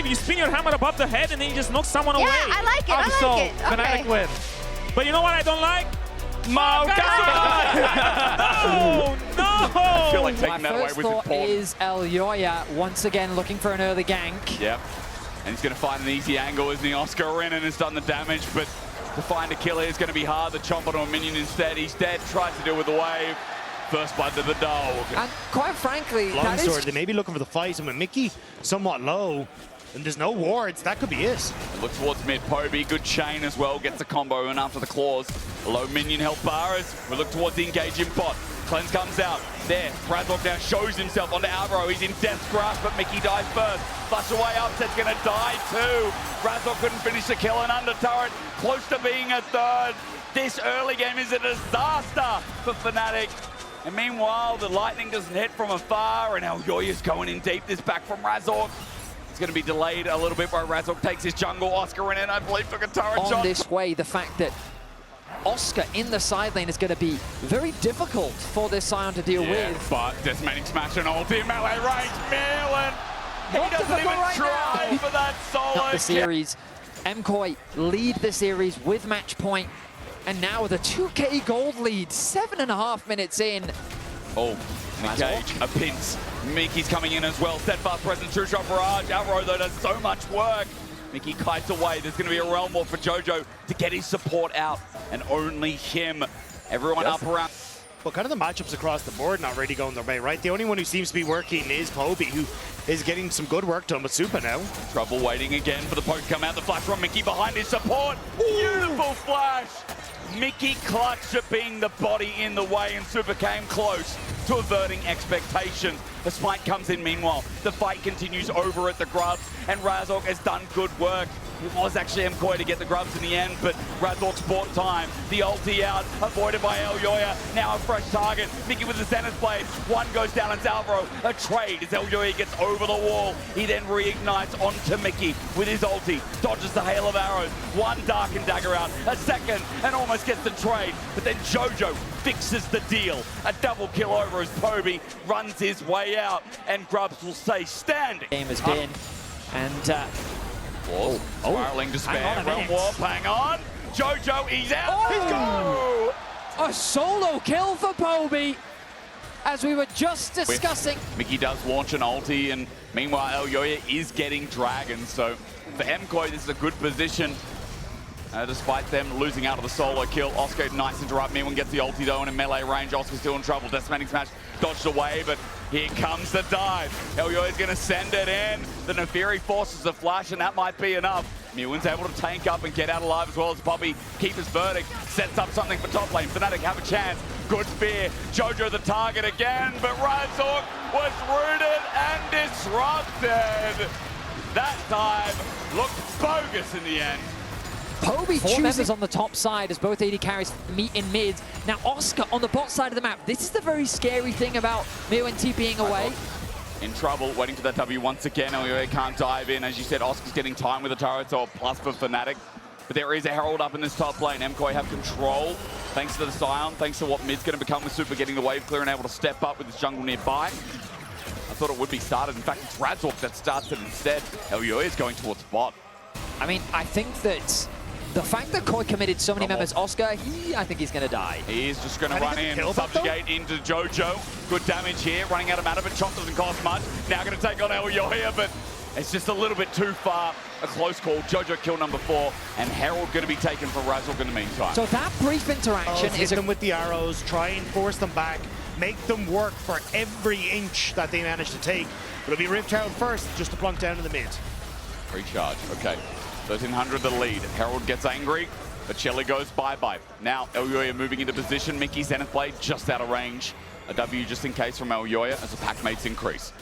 you spin your hammer above the head and then you just knock someone away. Yeah, I like it. I like it. Fnatic Okay. win. But you know what I don't like? Oh, No! I feel like taking My that away first was thought important. is Elyoya once again looking for an early gank. Yep. And he's going to find an easy angle, isn't he? Oscar Renan has done the damage, but to find a kill here is going to be hard. The chomp onto a minion instead. He's dead. Tries to deal with the wave. First blood to the dog. And quite frankly, that Longsword, is... they may be looking for the fight, and with Mickey somewhat low, and there's no wards, that could be it. Look towards mid. Poby, good chain as well. Gets a combo in after the claws. Low minion help bars. We look towards the engaging bot. Cleanse comes out. There, Bradlock now shows himself onto Alvaro. He's in death's grasp, but Mickey dies first. Flush away, Upset's gonna die too. Bradlock couldn't finish the kill, and under turret, close to being a third. This early game is a disaster for Fnatic. And meanwhile, the lightning doesn't hit from afar, and Elyoya's going in deep. This back from Razork. It's going to be delayed a little bit by Razork. Takes his jungle. Oscar in, I believe, took a turret shot. On this way, the fact that Oscar in the side lane is going to be very difficult for this Sion to deal with. But Desmanic smash and ulti, melee range, Merlin. He Not doesn't even difficult try right for that solo Not the kill. series. MKOI lead the series with match point. And now with a 2K gold lead, 7.5 minutes in. Oh, an engage, a pinch. Mickey's coming in as well. Steadfast presence, two-shot barrage. Alvaro, though, does so much work. Mickey kites away. There's going to be a realm war for Jojo to get his support out. And only him. Everyone up around. Well, kind of the matchups across the board not really going their way, right? The only one who seems to be working is Poby, who is getting some good work done with Super now. Trouble waiting again for the poke to come out. The flash from Mickey behind his support. Beautiful flash. Mickey clutched at being the body in the way, and Super came close to averting expectations. The spike comes in meanwhile. The fight continues over at the Grubs, and Razork has done good work. It was actually MKOI to get the Grubs in the end, but Razork's bought time. The ulti out, avoided by Elyoya. Now a fresh target. Mickey with the Zenith Blade. One goes down, and Alvaro. A trade as Elyoya gets over the wall. He then reignites onto Mickey with his ulti. Dodges the hail of arrows. One Dark and Dagger out. A second, and almost gets the trade. But then Jojo fixes the deal. A double kill over as Poby runs his way out, and Grubs will stay standing. Game has been, and Spiraling despair. hang on a Realm minute. Warp, hang on. Jojo, he's out. Oh! He's go. a solo kill for Poby, as we were just discussing. Mickey does launch an ulti, and meanwhile Elyoya is getting dragon. So for MKOI, this is a good position. Despite them losing out of the solo kill. Oscar ignites interrupt. Mirwin gets the ulti though, and in melee range, Oscar's still in trouble. Desmanic smash dodged away, but here comes the dive. Elyoya's going to send it in. The Neferi forces a flash, and that might be enough. Mirwin's able to tank up and get out alive, as well as Poppy keep his verdict. Sets up something for top lane. Fnatic have a chance. Good spear. Jojo the target again, but Razork was rooted and disrupted. That dive looked bogus in the end. Poby chooses on the top side as both AD carries meet in mid. Now Oscar on the bot side of the map. This is the very scary thing about Mirwin TPing away. In trouble, waiting for that W once again. Elyoya can't dive in. As you said, Oscar's getting time with the turret, so a plus for Fnatic. But there is a Herald up in this top lane. MKOI have control, thanks to the Sion, thanks to what mid's going to become with Super getting the wave clear and able to step up with his jungle nearby. I thought it would be started. In fact, it's Razork that starts it instead. Elyoya is going towards bot. I mean, I think that the fact that KOI committed so many members, Oscar, I think he's going to die. He is just going to run in, subjugate into Jojo. Good damage here, running out of mana, but Chomp doesn't cost much. Now going to take on Elyoya, but it's just a little bit too far. A close call. Jojo kill number 4, and Herald going to be taken for Razork in the meantime. So that brief interaction hit them with the arrows, try and force them back, make them work for every inch that they manage to take. But it'll be Rift Herald first, just to plunk down in the mid. Recharge, okay. 1300 the lead. Herald gets angry, but Shelly goes bye-bye. Now Elyoya moving into position. Mickey Zenith Blade just out of range. A W just in case from Elyoya as the pack mates increase.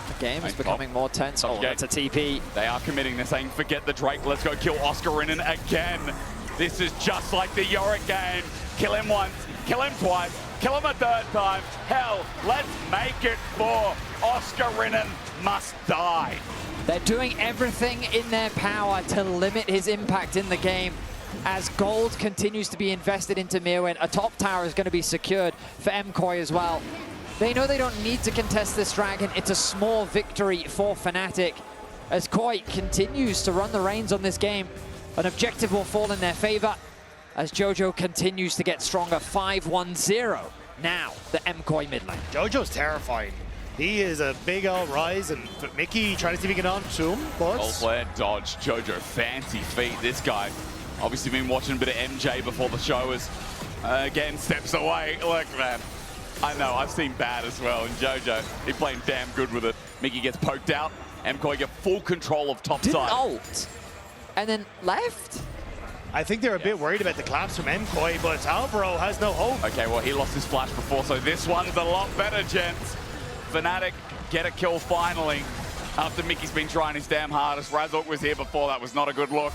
The game is becoming more tense. Oh, that's a TP. They are committing. They're saying, forget the Drake. Let's go kill Oscar Renan again. This is just like the Yorick game. Kill him once, kill him twice, kill him a third time. Hell, let's make it 4. Oscar Renan must die. They're doing everything in their power to limit his impact in the game. As gold continues to be invested into Mirwin, a top tower is going to be secured for MKOI as well. They know they don't need to contest this dragon. It's a small victory for Fnatic. as KOI continues to run the reins on this game. An objective will fall in their favor as Jojo continues to get stronger. 5-1-0 now, the MKOI mid lane. Jojo's terrifying. He is a big old rise, and Mickey trying to see if he can get on to him, but... Old flare dodge, Jojo, fancy feet. This guy, obviously been watching a bit of MJ before the show, as again, steps away. Look, man, I know, I've seen bad as well, and Jojo, he's playing damn good with it. Mickey gets poked out, MKOI get full control of top Didn't side. ult, and then left? I think they're a bit worried about the collapse from MKOI, but Alvaro has no hope. Okay, well, he lost his flash before, so this one's a lot better, gents. Fnatic get a kill finally, after Mickey's been trying his damn hardest. Razork was here before, that was not a good look.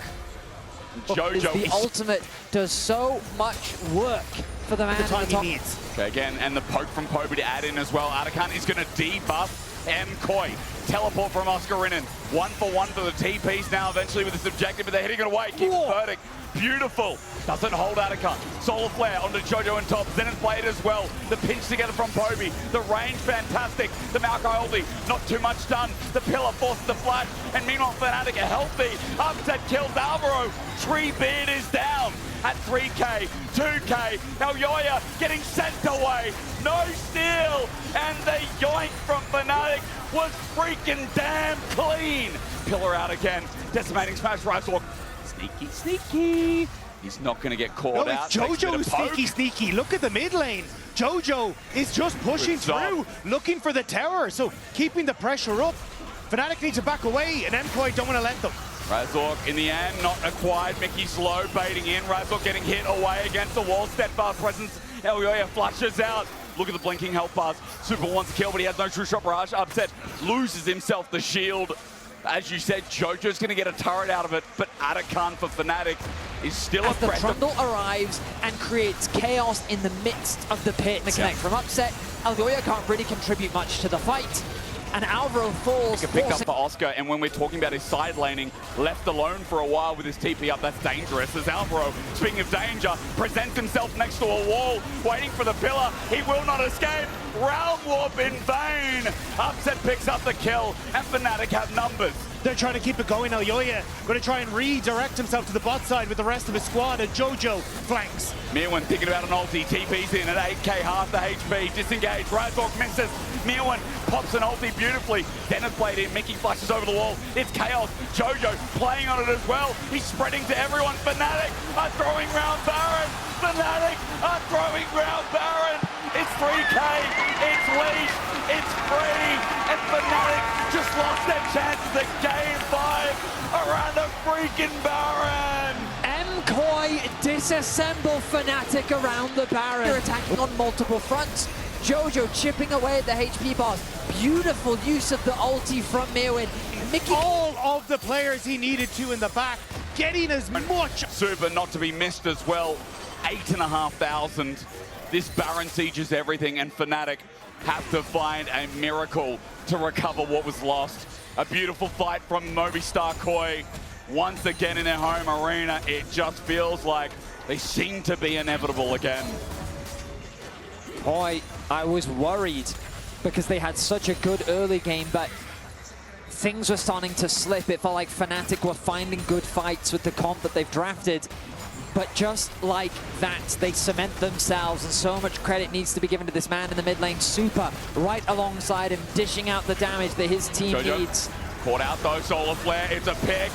Jojo, the ultimate does so much work for the man The time at the top. he needs. okay, again, and the poke from Chovy to add in as well. Atakan is going to debuff MKOI. Teleport from Oscarinen. 1-for-1 for the TPs now, eventually with this objective, but they're hitting it away. Keeps Fnatic. Beautiful. Doesn't hold Atakan. Solar Flare onto Jojo and top. Zenith played as well. The pinch together from Chovy. The range fantastic. The MKOI ulti, not too much done. The pillar forces the flash. And meanwhile, Fnatic are healthy. Upset kills Alvaro. Treebeard is down at 3K, 2K. Now Yoya getting sent away. No steal. And the yoink from Fnatic was freaking damn clean. Pillar out again. Decimating smash. Razork. Sneaky, sneaky. He's not going to get caught No, out. it's Jojo who's sneaky, sneaky. Look at the mid lane. Jojo is just pushing through, looking for the tower, so keeping the pressure up. Fnatic need to back away, and MKOI don't want to let them. Razork in the end, not acquired. Mickey's low, baiting in. Razork getting hit away against the wall. Steadfast presence. Elyoya flushes out. Look at the blinking health bars. Super wants to kill, but he has no true shot barrage. Upset loses himself the shield. As you said, Jojo's going to get a turret out of it, but Atakan for Fnatic is still a As the threat. Trundle arrives and creates chaos in the midst of the pit. The connect from Upset. Elyoya can't really contribute much to the fight. And Alvaro falls. Picked up for Oscar, and when we're talking about his side laning, left alone for a while with his TP up, that's dangerous. As Alvaro, speaking of danger, presents himself next to a wall, waiting for the pillar. He will not escape. Round warp in vain. Upset picks up the kill, and Fnatic have numbers. They're trying to keep it going. Elyoya going to try and redirect himself to the bot side with the rest of his squad, and Jojo flanks. Mirwin thinking about an ulti, TP's in at 8k, half the HP, disengage, Razork misses, Mirwin pops an ulti beautifully, Dennis played in, Mickey flashes over the wall, it's chaos, Jojo playing on it as well, he's spreading to everyone, Fnatic are throwing round Baron, Fnatic are throwing round Baron, it's 3k, it's leash, it's free, and Fnatic just lost their chances at game 5 around the freaking Baron. MKOI disassemble Fnatic around the Baron. They're attacking on multiple fronts. Jojo chipping away at the HP bars. Beautiful use of the ulti from Mirwin. Mickey. All of the players he needed to in the back, getting as much. Super not to be missed as well. 8,500. This Baron sieges everything, and Fnatic have to find a miracle to recover what was lost. A beautiful fight from Movistar KOI. Once again in their home arena, it just feels like they seem to be inevitable again. KOI, I was worried because they had such a good early game, but things were starting to slip. It felt like Fnatic were finding good fights with the comp that they've drafted. But just like that, they cement themselves, and so much credit needs to be given to this man in the mid lane, Super, right alongside him, dishing out the damage that his team needs. Caught out though, Solar Flare, it's a pick,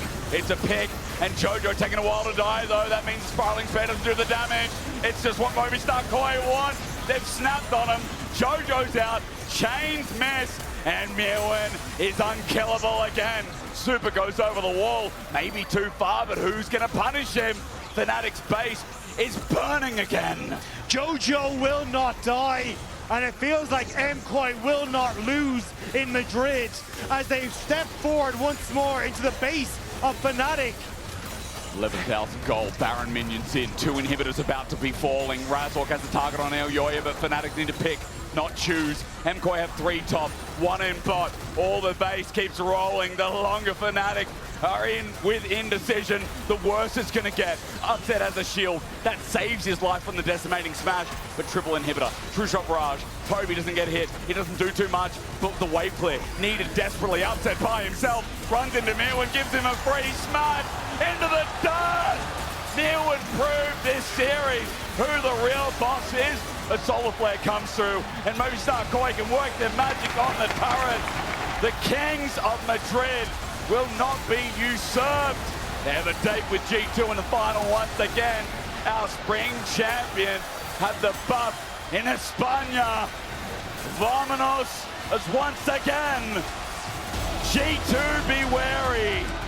and Jojo taking a while to die though, that means Spiraling Spear doesn't do the damage. It's just what Movistar KOI want, they've snapped on him, Jojo's out, chains miss, and Mirwin is unkillable again. Super goes over the wall, maybe too far, but who's gonna punish him? Fnatic's base is burning again. Jojo will not die, and it feels like MKOI will not lose in Madrid as they step forward once more into the base of Fnatic. 11,000 gold, Baron minions in, 2 inhibitors about to be falling. Razork has a target on Elyoya, but Fnatic need to pick not choose. MKOI have 3 top, 1 in bot. All the base keeps rolling. The longer Fnatic are in with indecision, the worse it's going to get. Upset has a shield. That saves his life from the decimating smash, but triple inhibitor. True shot barrage. Chovy doesn't get hit. He doesn't do too much, but the wave clear needed desperately. Upset by himself. Runs into Mew and gives him a free smash into the dirt. Mew would prove this series who the real boss is. A solar flare comes through, and Movistar KOI can work their magic on the turret. The Kings of Madrid will not be usurped. They have a date with G2 in the final once again. Our spring champion had the buff in España. Vámonos as once again, G2 be wary.